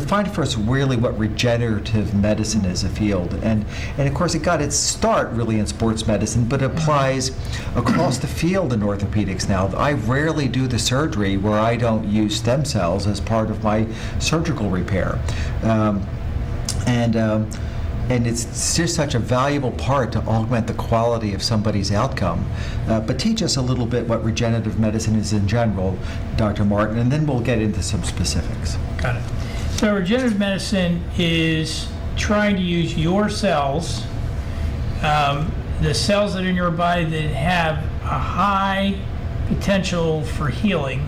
define for us really what regenerative medicine is a field. And of course, it got its start really in sports medicine, but applies across the field in orthopedics now. I rarely do the surgery where I don't use stem cells as part of my surgical repair. And it's just such a valuable part to augment the quality of somebody's outcome. But teach us a little bit what regenerative medicine is in general, Dr. Martin, and then we'll get into some specifics. Got it. So regenerative medicine is trying to use your cells, the cells that are in your body that have a high potential for healing,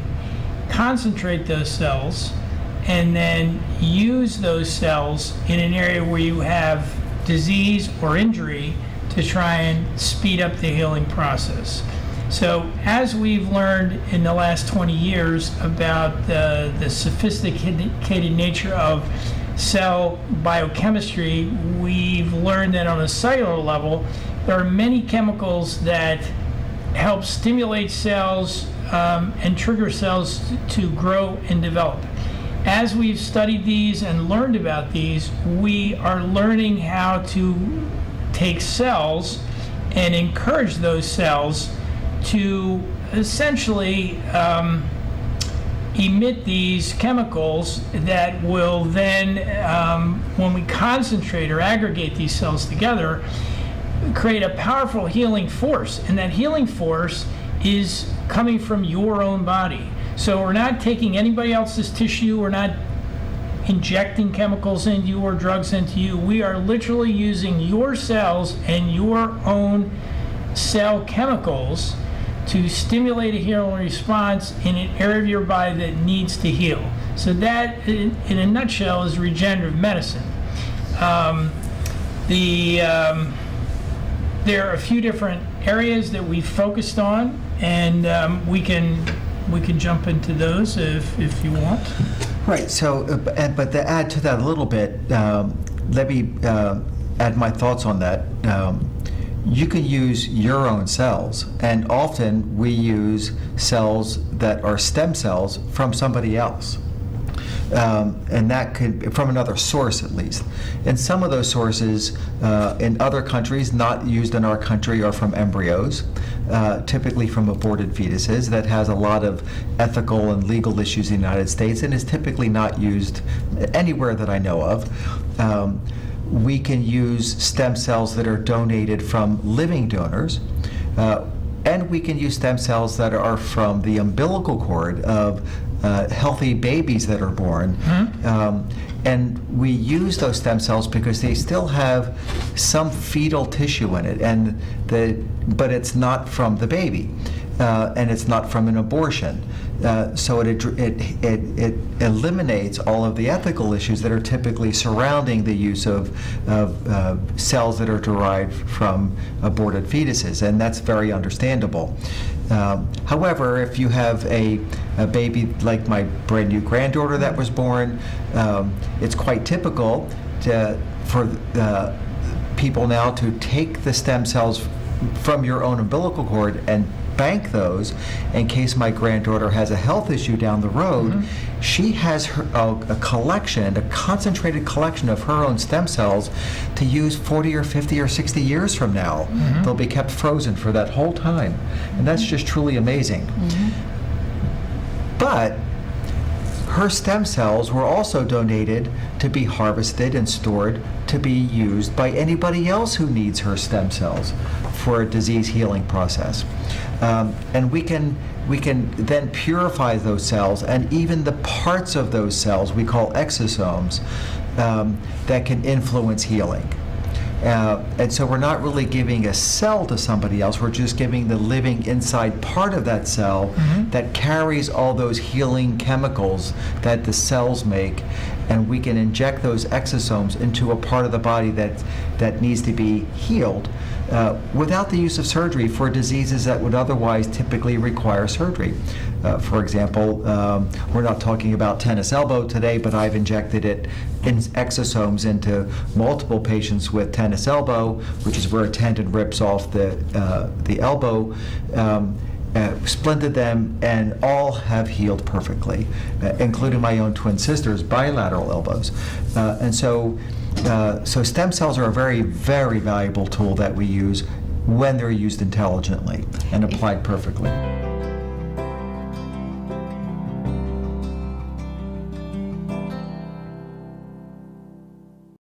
concentrate those cells, and then use those cells in an area where you have disease or injury to try and speed up the healing process. So as we've learned in the last 20 years about the sophisticated nature of cell biochemistry, we've learned that on a cellular level, there are many chemicals that help stimulate cells and trigger cells to grow and develop. As we've studied these and learned about these, we are learning how to take cells and encourage those cells to essentially emit these chemicals that will then, when we concentrate or aggregate these cells together, create a powerful healing force. And that healing force is coming from your own body. So we're not taking anybody else's tissue, we're not injecting chemicals into you or drugs into you. We are literally using your cells and your own cell chemicals to stimulate a healing response in an area of your body that needs to heal. So that, in a nutshell, is regenerative medicine. There are a few different areas that we focused on, and we can jump into those if you want. Right. So, but to add to that a little bit, let me add my thoughts on that. You can use your own cells, and often we use cells that are stem cells from somebody else. And that could, from another source at least. And some of those sources in other countries, not used in our country, are from embryos, typically from aborted fetuses. That has a lot of ethical and legal issues in the United States and is typically not used anywhere that I know of. We can use stem cells that are donated from living donors. And we can use stem cells that are from the umbilical cord of healthy babies that are born. And we use those stem cells because they still have some fetal tissue in it, but it's not from the baby, and it's not from an abortion. So it eliminates all of the ethical issues that are typically surrounding the use of cells that are derived from aborted fetuses, and that's very understandable. However, if you have a baby like my brand new granddaughter that was born, it's quite typical for people now to take the stem cells from your own umbilical cord and bank those in case my granddaughter has a health issue down the road. She has a collection, a concentrated collection of her own stem cells to use 40 or 50 or 60 years from now. They'll be kept frozen for that whole time. And that's just truly amazing. But her stem cells were also donated to be harvested and stored to be used by anybody else who needs her stem cells for a disease healing process. And we can then purify those cells, and even the parts of those cells we call exosomes that can influence healing. And so we're not really giving a cell to somebody else, we're just giving the living inside part of that cell that carries all those healing chemicals that the cells make, and we can inject those exosomes into a part of the body that needs to be healed without the use of surgery for diseases that would otherwise typically require surgery. For example, we're not talking about tennis elbow today, but I've injected exosomes into multiple patients with tennis elbow, which is where a tendon rips off the elbow. splinted them, and all have healed perfectly, including my own twin sister's bilateral elbows. And so stem cells are a very, very valuable tool that we use when they're used intelligently and applied perfectly.